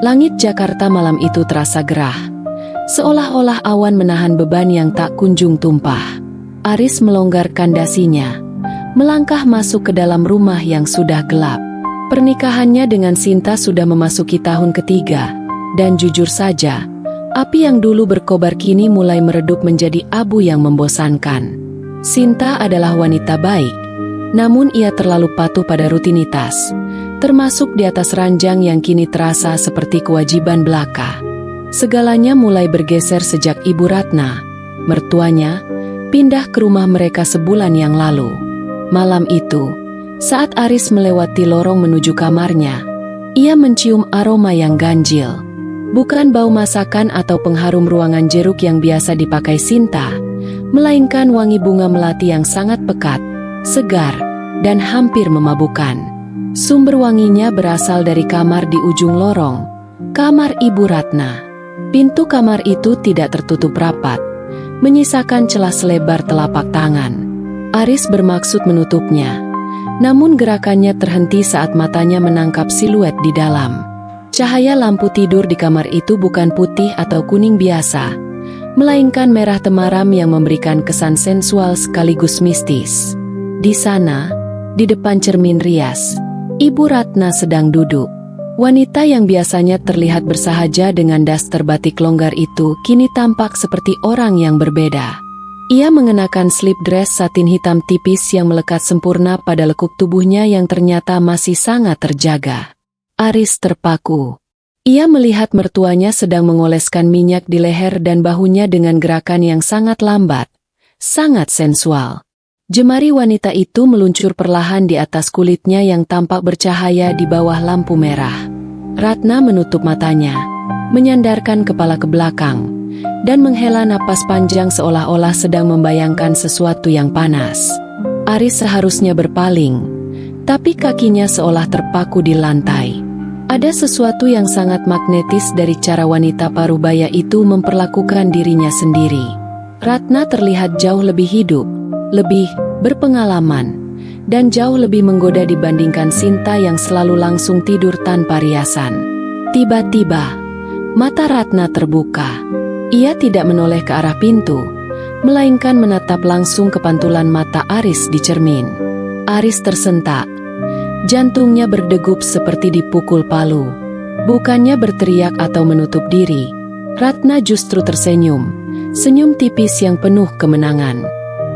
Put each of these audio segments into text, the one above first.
Langit Jakarta malam itu terasa gerah, seolah-olah awan menahan beban yang tak kunjung tumpah. Aris melonggarkan dasinya, melangkah masuk ke dalam rumah yang sudah gelap. Pernikahannya dengan Sinta sudah memasuki tahun ketiga, dan jujur saja, api yang dulu berkobar kini mulai meredup menjadi abu yang membosankan. Sinta adalah wanita baik, namun ia terlalu patuh pada rutinitas, termasuk di atas ranjang yang kini terasa seperti kewajiban belaka. Segalanya mulai bergeser sejak Ibu Ratna, mertuanya, pindah ke rumah mereka sebulan yang lalu. Malam itu, saat Aris melewati lorong menuju kamarnya, ia mencium aroma yang ganjil. Bukan bau masakan atau pengharum ruangan jeruk yang biasa dipakai Sinta, melainkan wangi bunga melati yang sangat pekat, segar, dan hampir memabukkan. Sumber wanginya berasal dari kamar di ujung lorong, kamar Ibu Ratna. Pintu kamar itu tidak tertutup rapat, menyisakan celah selebar telapak tangan. Aris bermaksud menutupnya, namun gerakannya terhenti saat matanya menangkap siluet di dalam. Cahaya lampu tidur di kamar itu bukan putih atau kuning biasa, melainkan merah temaram yang memberikan kesan sensual sekaligus mistis. Di sana, di depan cermin rias, Ibu Ratna sedang duduk. Wanita yang biasanya terlihat bersahaja dengan daster batik longgar itu kini tampak seperti orang yang berbeda. Ia mengenakan slip dress satin hitam tipis yang melekat sempurna pada lekuk tubuhnya yang ternyata masih sangat terjaga. Aris terpaku. Ia melihat mertuanya sedang mengoleskan minyak di leher dan bahunya dengan gerakan yang sangat lambat, sangat sensual. Jemari wanita itu meluncur perlahan di atas kulitnya yang tampak bercahaya di bawah lampu merah. Ratna menutup matanya, menyandarkan kepala ke belakang, dan menghela napas panjang seolah-olah sedang membayangkan sesuatu yang panas. Aris seharusnya berpaling, tapi kakinya seolah terpaku di lantai. Ada sesuatu yang sangat magnetis dari cara wanita parubaya itu memperlakukan dirinya sendiri. Ratna terlihat jauh lebih hidup, lebih berpengalaman, dan jauh lebih menggoda dibandingkan Sinta yang selalu langsung tidur tanpa riasan. Tiba-tiba, mata Ratna terbuka. Ia tidak menoleh ke arah pintu, melainkan menatap langsung ke pantulan mata Aris di cermin. Aris tersentak. Jantungnya berdegup seperti dipukul palu. Bukannya berteriak atau menutup diri, Ratna justru tersenyum, senyum tipis yang penuh kemenangan.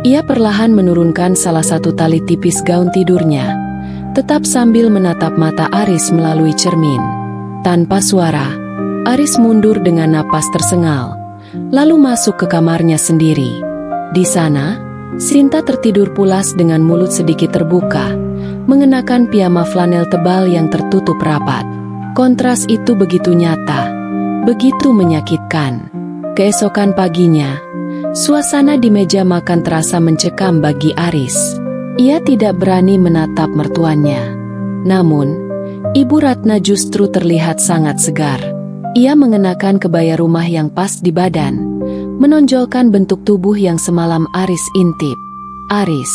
Ia perlahan menurunkan salah satu tali tipis gaun tidurnya, tetap sambil menatap mata Aris melalui cermin. Tanpa suara, Aris mundur dengan napas tersengal, lalu masuk ke kamarnya sendiri. Di sana, Sinta tertidur pulas dengan mulut sedikit terbuka, mengenakan piyama flanel tebal yang tertutup rapat. Kontras itu begitu nyata, begitu menyakitkan. Keesokan paginya, suasana di meja makan terasa mencekam bagi Aris. Ia tidak berani menatap mertuanya. Namun, Ibu Ratna justru terlihat sangat segar. Ia mengenakan kebaya rumah yang pas di badan, menonjolkan bentuk tubuh yang semalam Aris intip. "Aris,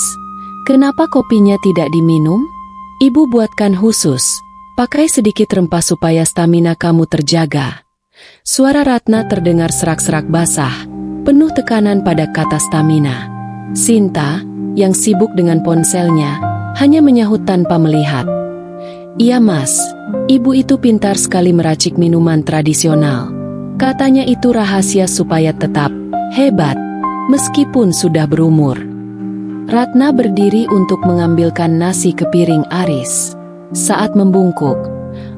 kenapa kopinya tidak diminum? Ibu buatkan khusus. Pakai sedikit rempah supaya stamina kamu terjaga." Suara Ratna terdengar serak-serak basah, penuh tekanan pada kata stamina. Sinta, yang sibuk dengan ponselnya, hanya menyahut tanpa melihat. "Iya mas, ibu itu pintar sekali meracik minuman tradisional. Katanya itu rahasia supaya tetap hebat, meskipun sudah berumur." Ratna berdiri untuk mengambilkan nasi ke piring Aris. Saat membungkuk,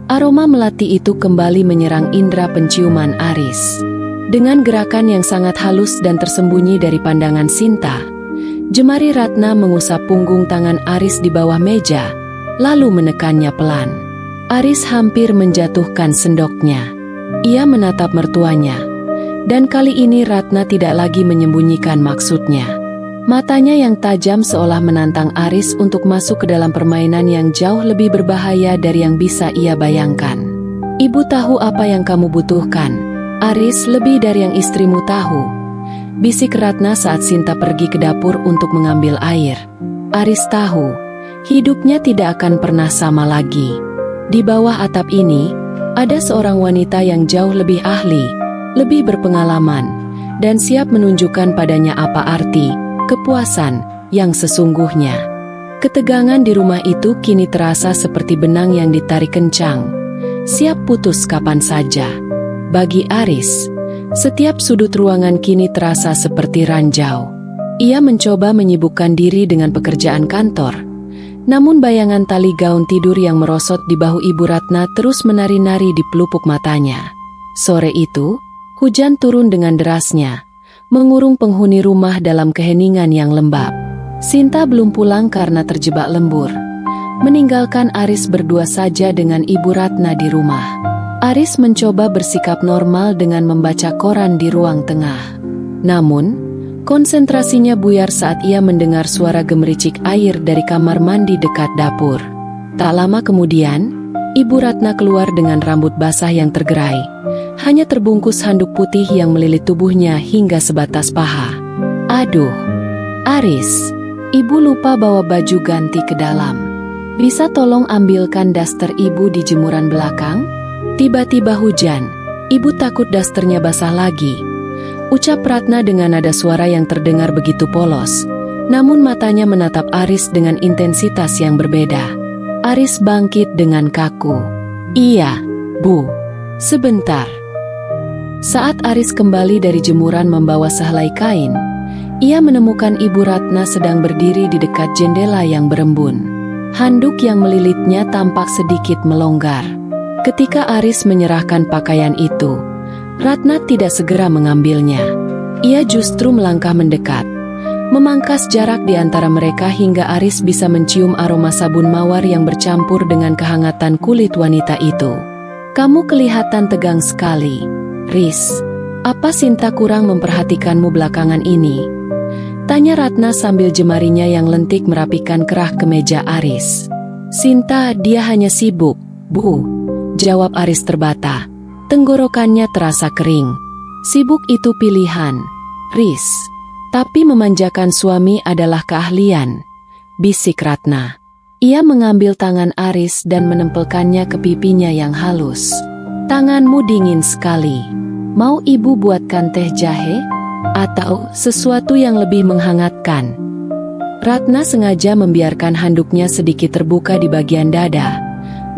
aroma melati itu kembali menyerang indera penciuman Aris. Dengan gerakan yang sangat halus dan tersembunyi dari pandangan Sinta, jemari Ratna mengusap punggung tangan Aris di bawah meja, lalu menekannya pelan. Aris hampir menjatuhkan sendoknya. Ia menatap mertuanya, dan kali ini Ratna tidak lagi menyembunyikan maksudnya. Matanya yang tajam seolah menantang Aris untuk masuk ke dalam permainan yang jauh lebih berbahaya dari yang bisa ia bayangkan. "Ibu tahu apa yang kamu butuhkan, Aris, lebih dari yang istrimu tahu," bisik Ratna saat Sinta pergi ke dapur untuk mengambil air. Aris tahu, hidupnya tidak akan pernah sama lagi. Di bawah atap ini, Ada seorang wanita yang jauh lebih ahli, lebih berpengalaman, dan siap menunjukkan padanya apa arti kepuasan yang sesungguhnya. Ketegangan di rumah itu kini terasa seperti benang yang ditarik kencang, siap putus kapan saja. Bagi Aris, setiap sudut ruangan kini terasa seperti ranjau. Ia mencoba menyibukkan diri dengan pekerjaan kantor, namun bayangan tali gaun tidur yang merosot di bahu Ibu Ratna terus menari-nari di pelupuk matanya. Sore itu, hujan turun dengan derasnya, mengurung penghuni rumah dalam keheningan yang lembab. Sinta belum pulang karena terjebak lembur, meninggalkan Aris berdua saja dengan Ibu Ratna di rumah. Aris mencoba bersikap normal dengan membaca koran di ruang tengah. Namun, konsentrasinya buyar saat ia mendengar suara gemericik air dari kamar mandi dekat dapur. Tak lama kemudian, Ibu Ratna keluar dengan rambut basah yang tergerai, hanya terbungkus handuk putih yang melilit tubuhnya hingga sebatas paha. Aduh, Aris, Ibu lupa bawa baju ganti ke dalam. Bisa tolong ambilkan daster Ibu di jemuran belakang? Tiba-tiba hujan, Ibu takut dasternya basah lagi, ucap Ratna dengan nada suara yang terdengar begitu polos, namun matanya menatap Aris dengan intensitas yang berbeda. Aris bangkit dengan kaku. Iya, Bu. Sebentar. Saat Aris kembali dari jemuran membawa sehelai kain, ia menemukan Ibu Ratna sedang berdiri di dekat jendela yang berembun. Handuk yang melilitnya tampak sedikit melonggar. Ketika Aris menyerahkan pakaian itu, Ratna tidak segera mengambilnya. Ia justru melangkah mendekat, memangkas jarak di antara mereka hingga Aris bisa mencium aroma sabun mawar yang bercampur dengan kehangatan kulit wanita itu. Kamu kelihatan tegang sekali, Riz. Apa Sinta kurang memperhatikanmu belakangan ini? Tanya Ratna sambil jemarinya yang lentik merapikan kerah kemeja Aris. Sinta, dia hanya sibuk, Bu. Jawab Aris terbata. Tenggorokannya terasa kering. Sibuk itu pilihan, Riz. Tapi memanjakan suami adalah keahlian, bisik Ratna. Ia mengambil tangan Aris dan menempelkannya ke pipinya yang halus. Tanganmu dingin sekali. Mau Ibu buatkan teh jahe? Atau sesuatu yang lebih menghangatkan? Ratna sengaja membiarkan handuknya sedikit terbuka di bagian dada,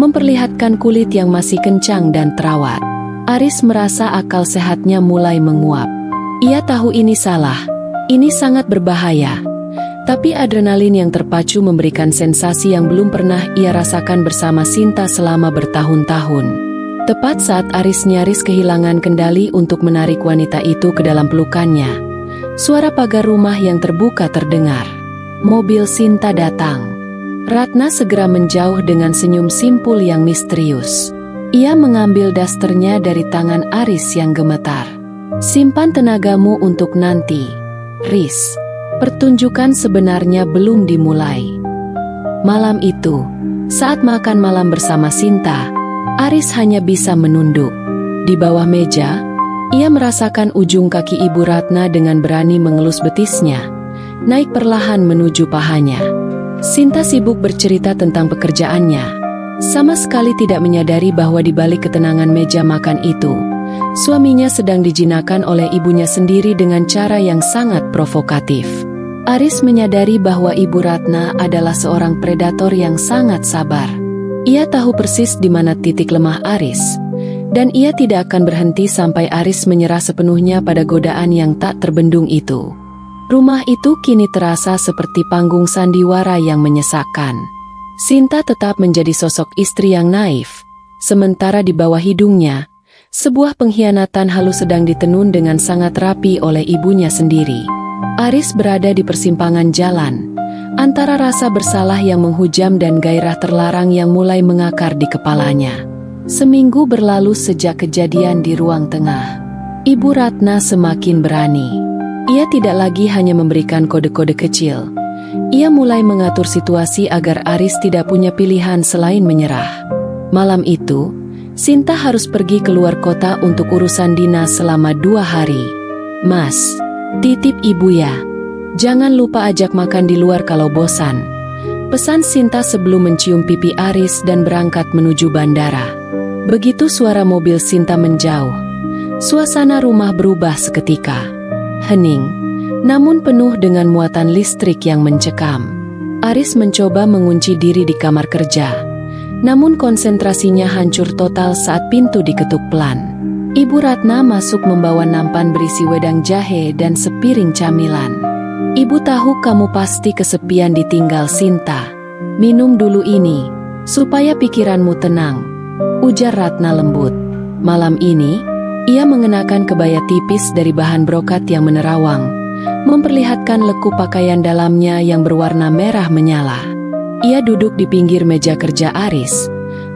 memperlihatkan kulit yang masih kencang dan terawat. Aris merasa akal sehatnya mulai menguap. Ia tahu ini salah, ini sangat berbahaya. Tapi adrenalin yang terpacu memberikan sensasi yang belum pernah ia rasakan bersama Sinta selama bertahun-tahun. Tepat saat Aris nyaris kehilangan kendali untuk menarik wanita itu ke dalam pelukannya, suara pagar rumah yang terbuka terdengar. Mobil Sinta datang. Ratna segera menjauh dengan senyum simpul yang misterius. Ia mengambil dasternya dari tangan Aris yang gemetar. Simpan tenagamu untuk nanti, Riz. Pertunjukan sebenarnya belum dimulai. Malam itu, saat makan malam bersama Sinta, Aris hanya bisa menunduk. Di bawah meja, ia merasakan ujung kaki Ibu Ratna dengan berani mengelus betisnya, naik perlahan menuju pahanya. Sinta sibuk bercerita tentang pekerjaannya, sama sekali tidak menyadari bahwa di balik ketenangan meja makan itu, suaminya sedang dijinakan oleh ibunya sendiri dengan cara yang sangat provokatif. Aris menyadari bahwa Ibu Ratna adalah seorang predator yang sangat sabar. Ia tahu persis di mana titik lemah Aris, dan ia tidak akan berhenti sampai Aris menyerah sepenuhnya pada godaan yang tak terbendung itu. Rumah itu kini terasa seperti panggung sandiwara yang menyesakkan. Sinta tetap menjadi sosok istri yang naif, sementara di bawah hidungnya, sebuah pengkhianatan halus sedang ditenun dengan sangat rapi oleh ibunya sendiri. Aris berada di persimpangan jalan, antara rasa bersalah yang menghujam dan gairah terlarang yang mulai mengakar di kepalanya. Seminggu berlalu sejak kejadian di ruang tengah. Ibu Ratna semakin berani. Ia tidak lagi hanya memberikan kode-kode kecil. Ia mulai mengatur situasi agar Aris tidak punya pilihan selain menyerah. Malam itu, Sinta harus pergi keluar kota untuk urusan dinas selama 2 hari. Mas, titip ibu ya. Jangan lupa ajak makan di luar kalau bosan. Pesan Sinta sebelum mencium pipi Aris dan berangkat menuju bandara. Begitu suara mobil Sinta menjauh, suasana rumah berubah seketika. Hening, namun penuh dengan muatan listrik yang mencekam. Aris mencoba mengunci diri di kamar kerja, namun konsentrasinya hancur total saat pintu diketuk pelan. Ibu Ratna masuk membawa nampan berisi wedang jahe dan sepiring camilan. Ibu tahu kamu pasti kesepian ditinggal Sinta. Minum dulu ini, supaya pikiranmu tenang, ujar Ratna lembut. Malam ini, ia mengenakan kebaya tipis dari bahan brokat yang menerawang, memperlihatkan lekuk pakaian dalamnya yang berwarna merah menyala. Ia duduk di pinggir meja kerja Aris,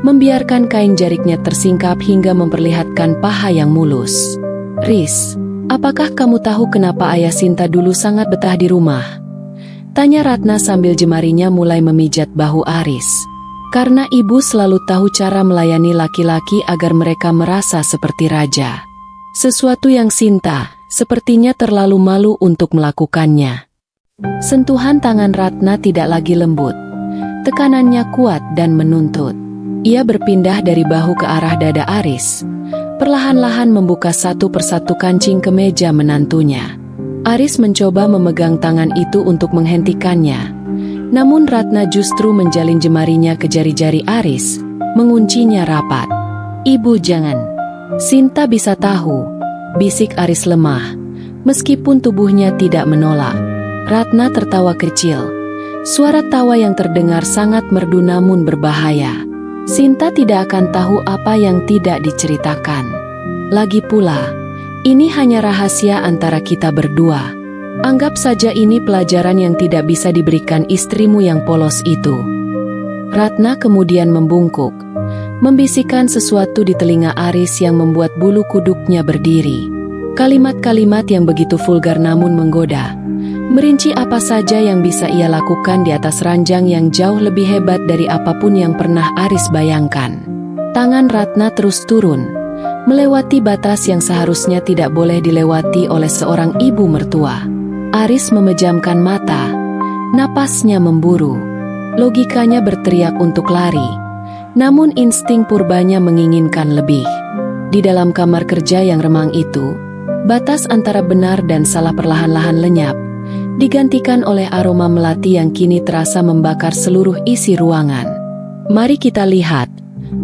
membiarkan kain jariknya tersingkap hingga memperlihatkan paha yang mulus. "Riz, apakah kamu tahu kenapa ayah Sinta dulu sangat betah di rumah?" tanya Ratna sambil jemarinya mulai memijat bahu Aris. "Karena ibu selalu tahu cara melayani laki-laki agar mereka merasa seperti raja. Sesuatu yang Sinta sepertinya terlalu malu untuk melakukannya." Sentuhan tangan Ratna tidak lagi lembut. Tekanannya kuat dan menuntut. Ia berpindah dari bahu ke arah dada Aris, perlahan-lahan membuka satu persatu kancing kemeja menantunya. Aris mencoba memegang tangan itu untuk menghentikannya, namun Ratna justru menjalin jemarinya ke jari-jari Aris, menguncinya rapat. "Ibu jangan. Sinta bisa tahu," bisik Aris lemah, meskipun tubuhnya tidak menolak. Ratna tertawa kecil. Suara tawa yang terdengar sangat merdu namun berbahaya. "Sinta tidak akan tahu apa yang tidak diceritakan. Lagi pula, ini hanya rahasia antara kita berdua. Anggap saja ini pelajaran yang tidak bisa diberikan istrimu yang polos itu." Ratna kemudian membungkuk, membisikkan sesuatu di telinga Aris yang membuat bulu kuduknya berdiri. Kalimat-kalimat yang begitu vulgar namun menggoda, merinci apa saja yang bisa ia lakukan di atas ranjang yang jauh lebih hebat dari apapun yang pernah Aris bayangkan. Tangan Ratna terus turun, melewati batas yang seharusnya tidak boleh dilewati oleh seorang ibu mertua. Aris memejamkan mata, napasnya memburu. Logikanya berteriak untuk lari, namun insting purbanya menginginkan lebih. Di dalam kamar kerja yang remang itu, batas antara benar dan salah perlahan-lahan lenyap, digantikan oleh aroma melati yang kini terasa membakar seluruh isi ruangan. "Mari kita lihat,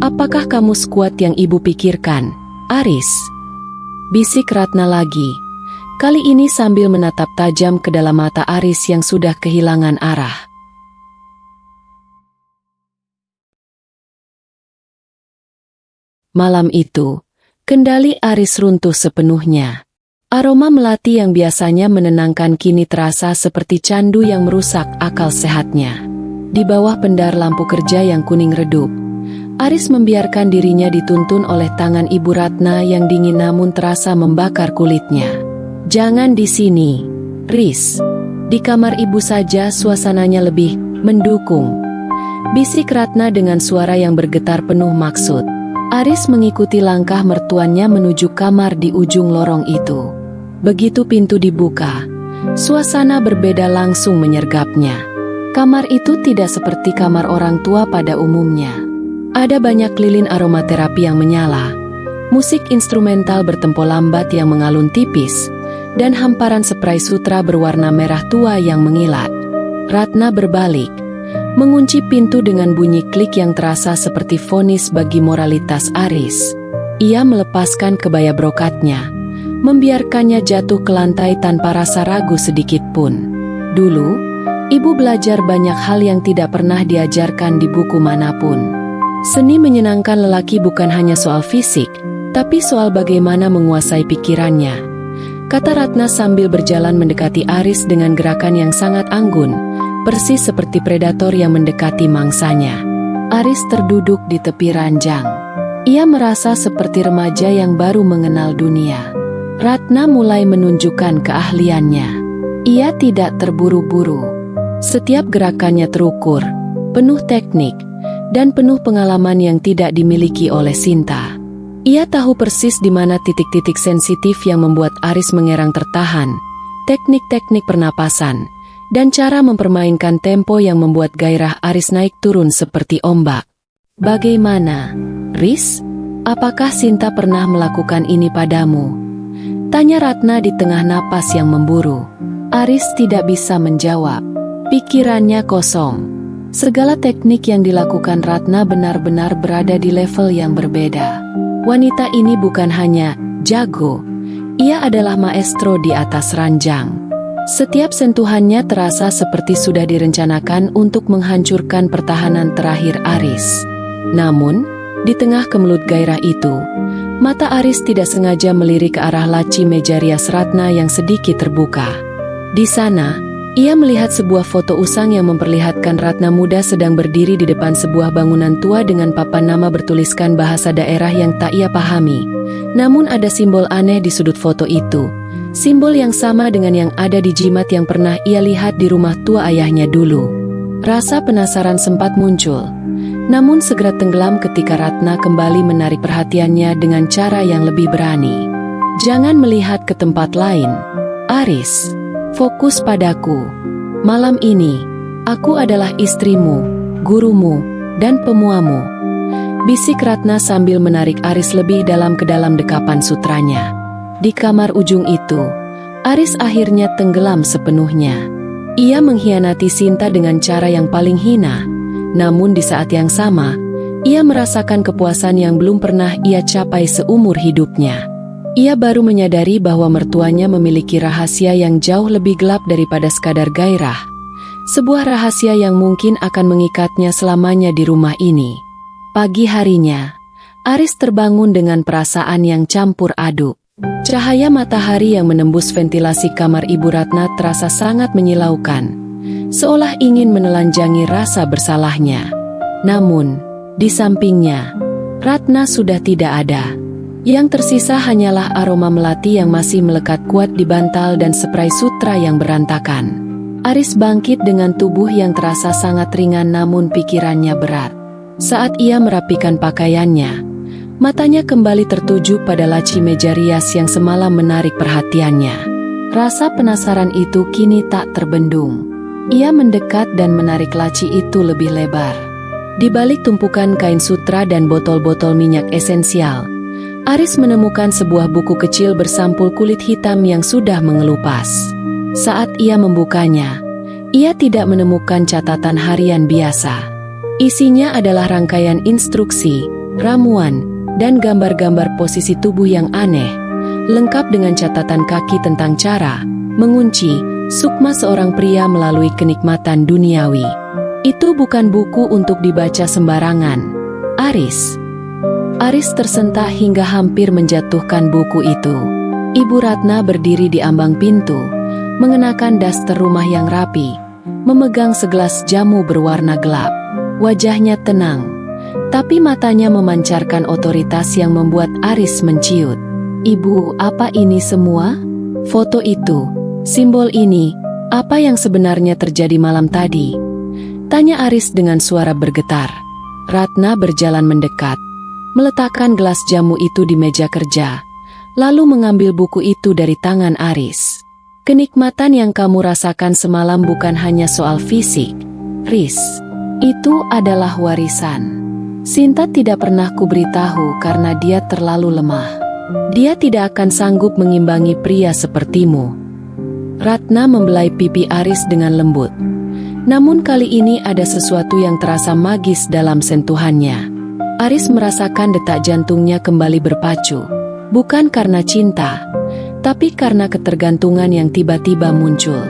apakah kamu sekuat yang ibu pikirkan, Aris?" bisik Ratna lagi, kali ini sambil menatap tajam ke dalam mata Aris yang sudah kehilangan arah. Malam itu, kendali Aris runtuh sepenuhnya. Aroma melati yang biasanya menenangkan kini terasa seperti candu yang merusak akal sehatnya. Di bawah pendar lampu kerja yang kuning redup, Aris membiarkan dirinya dituntun oleh tangan Ibu Ratna yang dingin namun terasa membakar kulitnya. "Jangan di sini, Riz. Di kamar ibu saja suasananya lebih mendukung," bisik Ratna dengan suara yang bergetar penuh maksud. Aris mengikuti langkah mertuannya menuju kamar di ujung lorong itu. Begitu pintu dibuka, suasana berbeda langsung menyergapnya. Kamar itu tidak seperti kamar orang tua pada umumnya. Ada banyak lilin aromaterapi yang menyala, musik instrumental bertempo lambat yang mengalun tipis, dan hamparan spray sutra berwarna merah tua yang mengilat. Ratna berbalik, mengunci pintu dengan bunyi klik yang terasa seperti vonis bagi moralitas Aris. Ia melepaskan kebaya brokatnya, membiarkannya jatuh ke lantai tanpa rasa ragu sedikit pun. Dulu, ibu belajar banyak hal yang tidak pernah diajarkan di buku manapun. Seni menyenangkan lelaki bukan hanya soal fisik, tapi soal bagaimana menguasai pikirannya, kata Ratna sambil berjalan mendekati Aris dengan gerakan yang sangat anggun, persis seperti predator yang mendekati mangsanya. Aris terduduk di tepi ranjang. Ia merasa seperti remaja yang baru mengenal dunia. Ratna mulai menunjukkan keahliannya. Ia tidak terburu-buru. Setiap gerakannya terukur, penuh teknik, dan penuh pengalaman yang tidak dimiliki oleh Sinta. Ia tahu persis di mana titik-titik sensitif yang membuat Aris mengerang tertahan, teknik-teknik pernapasan, dan cara mempermainkan tempo yang membuat gairah Aris naik turun seperti ombak. "Bagaimana, Riz? Apakah Sinta pernah melakukan ini padamu? Tanya Ratna di tengah napas yang memburu. Aris tidak bisa menjawab. Pikirannya kosong. Segala teknik yang dilakukan Ratna benar-benar berada di level yang berbeda. Wanita ini bukan hanya jago, ia adalah maestro di atas ranjang. Setiap sentuhannya terasa seperti sudah direncanakan untuk menghancurkan pertahanan terakhir Aris. Namun, di tengah kemelut gairah itu, mata Aris tidak sengaja melirik ke arah laci meja rias Ratna yang sedikit terbuka. Di sana, ia melihat sebuah foto usang yang memperlihatkan Ratna muda sedang berdiri di depan sebuah bangunan tua dengan papan nama bertuliskan bahasa daerah yang tak ia pahami. Namun ada simbol aneh di sudut foto itu. Simbol yang sama dengan yang ada di jimat yang pernah ia lihat di rumah tua ayahnya dulu. Rasa penasaran sempat muncul. Namun segera tenggelam ketika Ratna kembali menarik perhatiannya dengan cara yang lebih berani. Jangan melihat ke tempat lain. Aris, fokus padaku. Malam ini, aku adalah istrimu, gurumu, dan pemuamu. Bisik Ratna sambil menarik Aris lebih dalam ke dalam dekapan sutranya. Di kamar ujung itu, Aris akhirnya tenggelam sepenuhnya. Ia mengkhianati Sinta dengan cara yang paling hina. Namun di saat yang sama, ia merasakan kepuasan yang belum pernah ia capai seumur hidupnya. Ia baru menyadari bahwa mertuanya memiliki rahasia yang jauh lebih gelap daripada sekadar gairah. Sebuah rahasia yang mungkin akan mengikatnya selamanya di rumah ini. Pagi harinya, Aris terbangun dengan perasaan yang campur aduk. Cahaya matahari yang menembus ventilasi kamar Ibu Ratna terasa sangat menyilaukan, seolah ingin menelanjangi rasa bersalahnya. Namun, di sampingnya, Ratna sudah tidak ada. Yang tersisa hanyalah aroma melati yang masih melekat kuat di bantal dan spray sutra yang berantakan. Aris bangkit dengan tubuh yang terasa sangat ringan namun pikirannya berat. Saat ia merapikan pakaiannya, matanya kembali tertuju pada laci meja rias yang semalam menarik perhatiannya. Rasa penasaran itu kini tak terbendung. Ia mendekat dan menarik laci itu lebih lebar. Di balik tumpukan kain sutra dan botol-botol minyak esensial, Aris menemukan sebuah buku kecil bersampul kulit hitam yang sudah mengelupas. Saat ia membukanya, ia tidak menemukan catatan harian biasa. Isinya adalah rangkaian instruksi, ramuan, dan gambar-gambar posisi tubuh yang aneh, lengkap dengan catatan kaki tentang cara mengunci sukma seorang pria melalui kenikmatan duniawi. Itu bukan buku untuk dibaca sembarangan, Aris. Aris tersentak hingga hampir menjatuhkan buku itu. Ibu Ratna berdiri di ambang pintu, mengenakan daster rumah yang rapi, memegang segelas jamu berwarna gelap. Wajahnya tenang, tapi matanya memancarkan otoritas yang membuat Aris menciut. Ibu, apa ini semua? Foto itu, simbol ini, apa yang sebenarnya terjadi malam tadi? Tanya Aris dengan suara bergetar. Ratna berjalan mendekat, meletakkan gelas jamu itu di meja kerja, lalu mengambil buku itu dari tangan Aris. Kenikmatan yang kamu rasakan semalam bukan hanya soal fisik, Riz. Itu adalah warisan. Sinta tidak pernah kuberitahu karena dia terlalu lemah. Dia tidak akan sanggup mengimbangi pria sepertimu. Ratna membelai pipi Aris dengan lembut. Namun kali ini ada sesuatu yang terasa magis dalam sentuhannya. Aris merasakan detak jantungnya kembali berpacu, bukan karena cinta, tapi karena ketergantungan yang tiba-tiba muncul.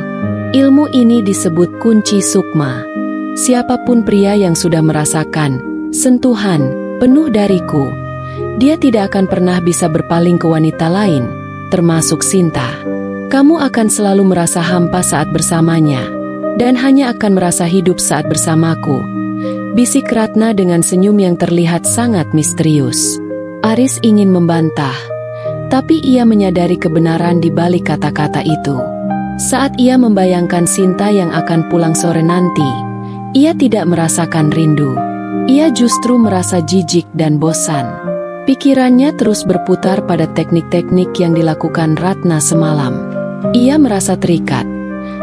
Ilmu ini disebut kunci sukma. Siapapun pria yang sudah merasakan sentuhan penuh dariku, dia tidak akan pernah bisa berpaling ke wanita lain, termasuk Sinta. Kamu akan selalu merasa hampa saat bersamanya, dan hanya akan merasa hidup saat bersamaku. Bisik Ratna dengan senyum yang terlihat sangat misterius. Aris ingin membantah, tapi ia menyadari kebenaran di balik kata-kata itu. Saat ia membayangkan Sinta yang akan pulang sore nanti, ia tidak merasakan rindu. Ia justru merasa jijik dan bosan. Pikirannya terus berputar pada teknik-teknik yang dilakukan Ratna semalam. Ia merasa terikat,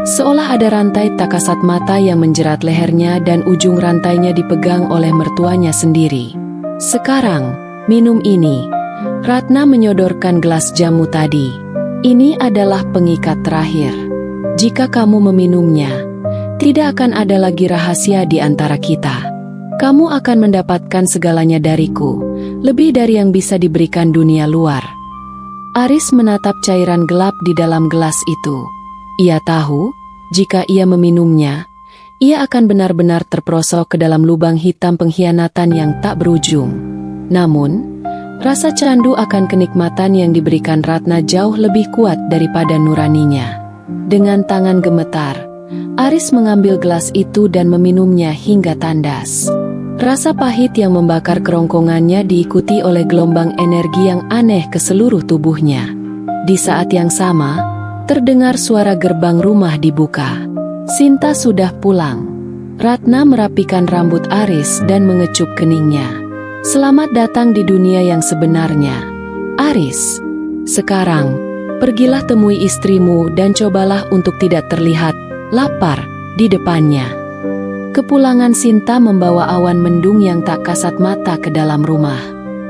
seolah ada rantai tak kasat mata yang menjerat lehernya dan ujung rantainya dipegang oleh mertuanya sendiri. Sekarang, Minum ini. Ratna menyodorkan gelas jamu tadi. Ini adalah pengikat terakhir. Jika kamu meminumnya, tidak akan ada lagi rahasia di antara kita. Kamu akan mendapatkan segalanya dariku, lebih dari yang bisa diberikan dunia luar. Aris menatap cairan gelap di dalam gelas itu. Ia tahu, jika ia meminumnya, ia akan benar-benar terperosok ke dalam lubang hitam pengkhianatan yang tak berujung. Namun, rasa candu akan kenikmatan yang diberikan Ratna jauh lebih kuat daripada nuraninya. Dengan tangan gemetar, Aris mengambil gelas itu dan meminumnya hingga tandas. Rasa pahit yang membakar kerongkongannya diikuti oleh gelombang energi yang aneh ke seluruh tubuhnya. Di saat yang sama, terdengar suara gerbang rumah dibuka. Sinta sudah pulang. Ratna merapikan rambut Aris dan mengecup keningnya. Selamat datang di dunia yang sebenarnya, Aris. Sekarang, pergilah temui istrimu dan cobalah untuk tidak terlihat lapar di depannya. Kepulangan Sinta membawa awan mendung yang tak kasat mata ke dalam rumah.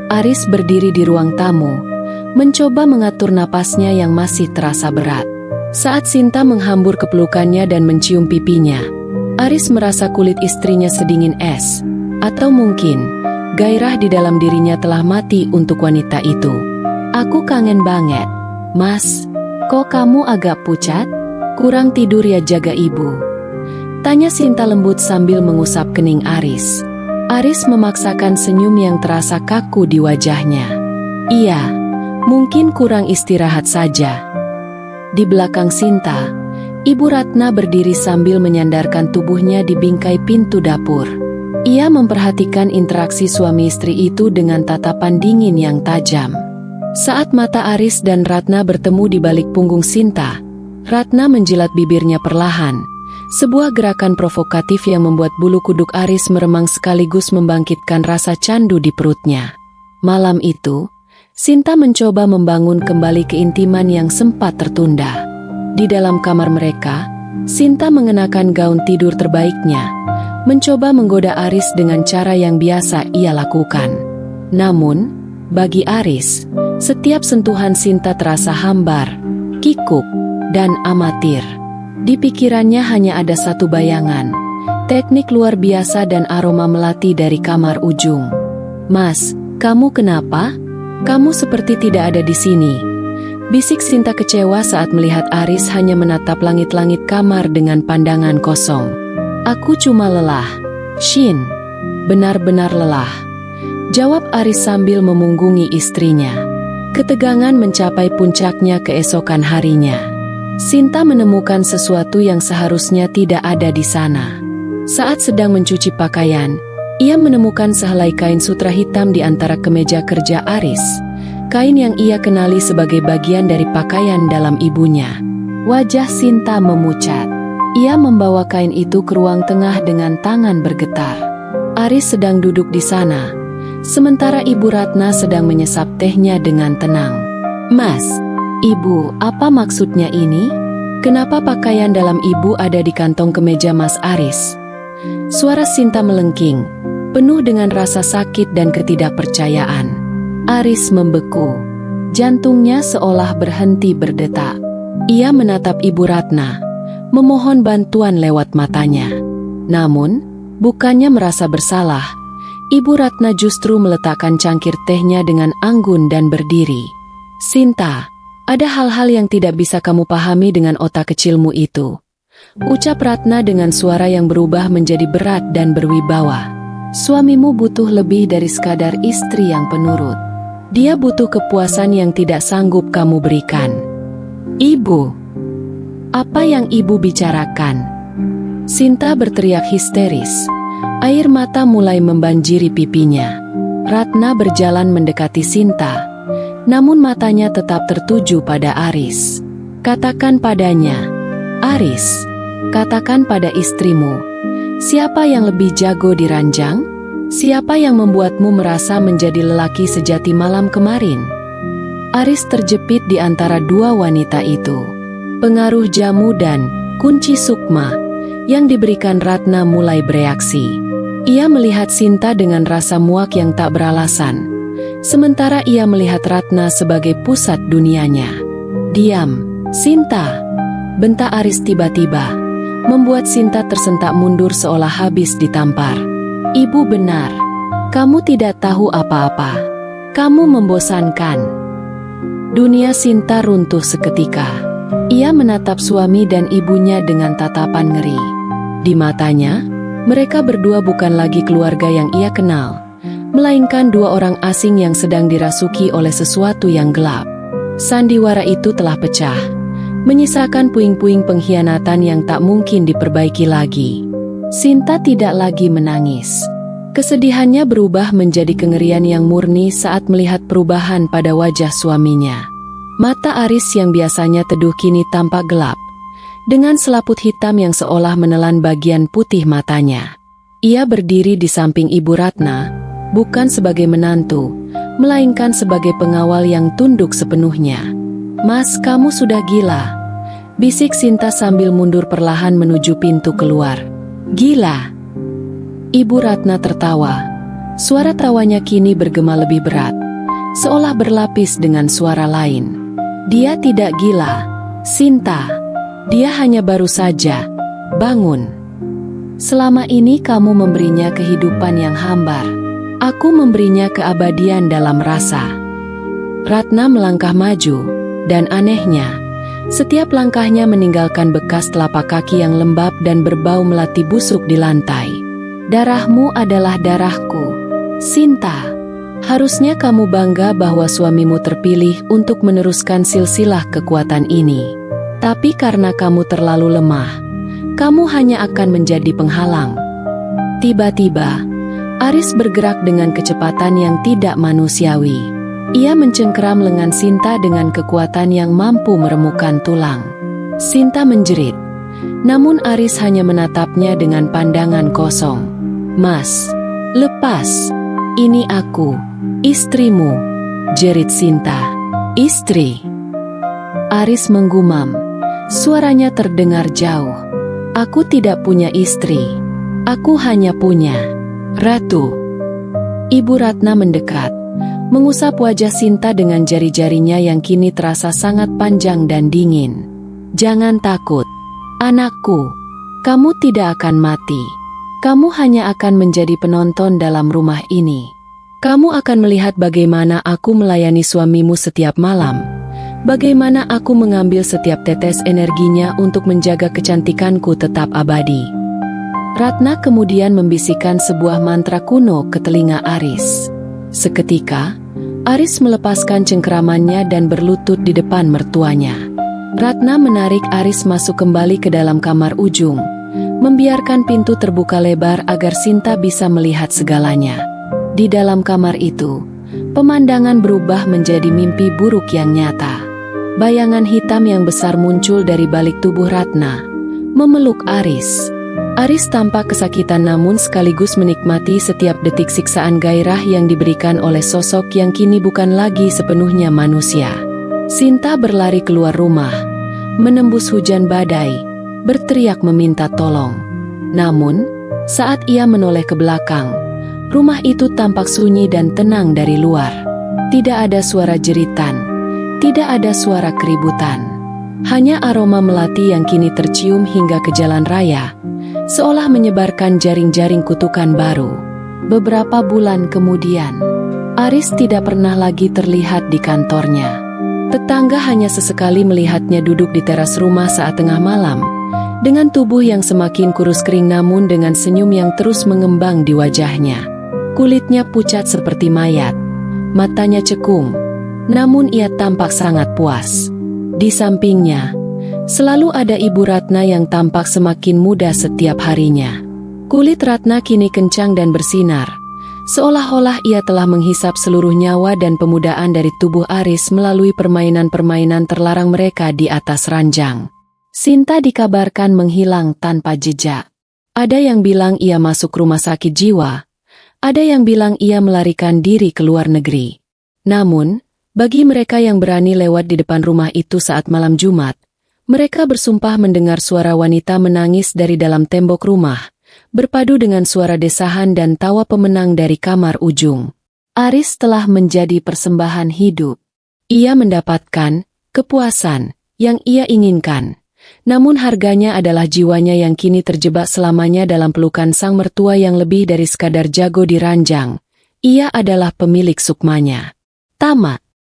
Aris berdiri di ruang tamu, mencoba mengatur napasnya yang masih terasa berat. Saat Sinta menghambur kepelukannya dan mencium pipinya, Aris merasa kulit istrinya sedingin es, atau mungkin gairah di dalam dirinya telah mati untuk wanita itu. Aku kangen banget. Mas, kok kamu agak pucat? Kurang tidur ya jaga ibu? Tanya Sinta lembut sambil mengusap kening Aris. Aris memaksakan senyum yang terasa kaku di wajahnya. Iya, mungkin kurang istirahat saja. Di belakang Sinta, Ibu Ratna berdiri sambil menyandarkan tubuhnya di bingkai pintu dapur. Ia memperhatikan interaksi suami istri itu dengan tatapan dingin yang tajam. Saat mata Aris dan Ratna bertemu di balik punggung Sinta, Ratna menjilat bibirnya perlahan. Sebuah gerakan provokatif yang membuat bulu kuduk Aris meremang sekaligus membangkitkan rasa candu di perutnya. Malam itu, Sinta mencoba membangun kembali keintiman yang sempat tertunda. Di dalam kamar mereka, Sinta mengenakan gaun tidur terbaiknya, mencoba menggoda Aris dengan cara yang biasa ia lakukan. Namun, bagi Aris, setiap sentuhan Sinta terasa hambar, kikuk, dan amatir. Di pikirannya hanya ada satu bayangan, teknik luar biasa dan aroma melati dari kamar ujung. Mas, kamu kenapa? Kamu seperti tidak ada di sini. Bisik Sinta kecewa saat melihat Aris hanya menatap langit-langit kamar dengan pandangan kosong. Aku cuma lelah, Shin. Benar-benar lelah, jawab Aris sambil memunggungi istrinya. Ketegangan mencapai puncaknya keesokan harinya. Sinta menemukan sesuatu yang seharusnya tidak ada di sana. Saat sedang mencuci pakaian, ia menemukan sehelai kain sutra hitam di antara kemeja kerja Aris. Kain yang ia kenali sebagai bagian dari pakaian dalam ibunya. Wajah Sinta memucat. Ia membawa kain itu ke ruang tengah dengan tangan bergetar. Aris sedang duduk di sana, sementara Ibu Ratna sedang menyesap tehnya dengan tenang. Mas, Ibu, apa maksudnya ini? Kenapa pakaian dalam Ibu ada di kantong kemeja Mas Aris? Suara Sinta melengking, penuh dengan rasa sakit dan ketidakpercayaan. Aris membeku. Jantungnya seolah berhenti berdetak. Ia menatap Ibu Ratna, memohon bantuan lewat matanya. Namun, bukannya merasa bersalah, Ibu Ratna justru meletakkan cangkir tehnya dengan anggun dan berdiri. Sinta, ada hal-hal yang tidak bisa kamu pahami dengan otak kecilmu itu, ucap Ratna dengan suara yang berubah menjadi berat dan berwibawa. Suamimu butuh lebih dari sekadar istri yang penurut. Dia butuh kepuasan yang tidak sanggup kamu berikan. Ibu, apa yang ibu bicarakan? Sinta berteriak histeris. Air mata mulai membanjiri pipinya. Ratna berjalan mendekati Sinta, namun matanya tetap tertuju pada Aris. Katakan padanya, Aris, katakan pada istrimu, siapa yang lebih jago di ranjang? Siapa yang membuatmu merasa menjadi lelaki sejati malam kemarin? Aris terjepit di antara dua wanita itu. Pengaruh jamu dan kunci sukma yang diberikan Ratna mulai bereaksi. Ia melihat Sinta dengan rasa muak yang tak beralasan. sementara ia melihat Ratna sebagai pusat dunianya. "Diam, Sinta!" bentak Aris tiba-tiba, membuat Sinta tersentak mundur seolah habis ditampar. "Ibu benar. Kamu tidak tahu apa-apa. Kamu membosankan." Dunia Sinta runtuh seketika. Ia menatap suami dan ibunya dengan tatapan ngeri. Di matanya, mereka berdua bukan lagi keluarga yang ia kenal, melainkan dua orang asing yang sedang dirasuki oleh sesuatu yang gelap. Sandiwara itu telah pecah, menyisakan puing-puing pengkhianatan yang tak mungkin diperbaiki lagi. Sinta tidak lagi menangis. Kesedihannya berubah menjadi kengerian yang murni saat melihat perubahan pada wajah suaminya. Mata Aris yang biasanya teduh kini tampak gelap, dengan selaput hitam yang seolah menelan bagian putih matanya. Ia berdiri di samping Ibu Ratna, bukan sebagai menantu, melainkan sebagai pengawal yang tunduk sepenuhnya. "Mas, kamu sudah gila," bisik Sinta sambil mundur perlahan menuju pintu keluar. "Gila?" Ibu Ratna tertawa. Suara tawanya kini bergema lebih berat, seolah berlapis dengan suara lain. "Dia tidak gila, Sinta. Dia hanya baru saja bangun. Selama ini kamu memberinya kehidupan yang hambar. Aku memberinya keabadian dalam rasa." Ratna melangkah maju, dan anehnya, setiap langkahnya meninggalkan bekas telapak kaki yang lembab dan berbau melati busuk di lantai. "Darahmu adalah darahku, Sinta. Harusnya kamu bangga bahwa suamimu terpilih untuk meneruskan silsilah kekuatan ini. Tapi karena kamu terlalu lemah, kamu hanya akan menjadi penghalang." Tiba-tiba, Aris bergerak dengan kecepatan yang tidak manusiawi. Ia mencengkeram lengan Sinta dengan kekuatan yang mampu meremukkan tulang. Sinta menjerit, namun Aris hanya menatapnya dengan pandangan kosong. "Mas, lepas. Ini aku, istrimu," jerit Sinta. "Istri?" Aris menggumam. Suaranya terdengar jauh. "Aku tidak punya istri. Aku hanya punya ratu." Ibu Ratna mendekat, mengusap wajah Sinta dengan jari-jarinya yang kini terasa sangat panjang dan dingin. "Jangan takut, anakku. Kamu tidak akan mati. Kamu hanya akan menjadi penonton dalam rumah ini. Kamu akan melihat bagaimana aku melayani suamimu setiap malam. Bagaimana aku mengambil setiap tetes energinya untuk menjaga kecantikanku tetap abadi." Ratna kemudian membisikkan sebuah mantra kuno ke telinga Aris. Seketika, Aris melepaskan cengkeramannya dan berlutut di depan mertuanya. Ratna menarik Aris masuk kembali ke dalam kamar ujung, membiarkan pintu terbuka lebar agar Sinta bisa melihat segalanya. Di dalam kamar itu, pemandangan berubah menjadi mimpi buruk yang nyata. Bayangan hitam yang besar muncul dari balik tubuh Ratna, memeluk Aris. Aris tampak kesakitan namun sekaligus menikmati setiap detik siksaan gairah yang diberikan oleh sosok yang kini bukan lagi sepenuhnya manusia. Sinta berlari keluar rumah, menembus hujan badai, berteriak meminta tolong. Namun, saat ia menoleh ke belakang, rumah itu tampak sunyi dan tenang dari luar. Tidak ada suara jeritan, tidak ada suara keributan. Hanya aroma melati yang kini tercium hingga ke jalan raya, seolah menyebarkan jaring-jaring kutukan baru. Beberapa bulan kemudian, Aris tidak pernah lagi terlihat di kantornya. Tetangga hanya sesekali melihatnya duduk di teras rumah saat tengah malam, dengan tubuh yang semakin kurus kering namun dengan senyum yang terus mengembang di wajahnya. Kulitnya pucat seperti mayat, matanya cekung, namun ia tampak sangat puas. Di sampingnya, selalu ada Ibu Ratna yang tampak semakin muda setiap harinya. Kulit Ratna kini kencang dan bersinar, seolah-olah ia telah menghisap seluruh nyawa dan pemudaan dari tubuh Aris melalui permainan-permainan terlarang mereka di atas ranjang. Sinta dikabarkan menghilang tanpa jejak. Ada yang bilang ia masuk rumah sakit jiwa, ada yang bilang ia melarikan diri ke luar negeri. Namun, bagi mereka yang berani lewat di depan rumah itu saat malam Jumat, mereka bersumpah mendengar suara wanita menangis dari dalam tembok rumah, berpadu dengan suara desahan dan tawa pemenang dari kamar ujung. Aris telah menjadi persembahan hidup. Ia mendapatkan kepuasan yang ia inginkan. Namun harganya adalah jiwanya yang kini terjebak selamanya dalam pelukan sang mertua yang lebih dari sekadar jago di ranjang. Ia adalah pemilik sukmanya. Tamat.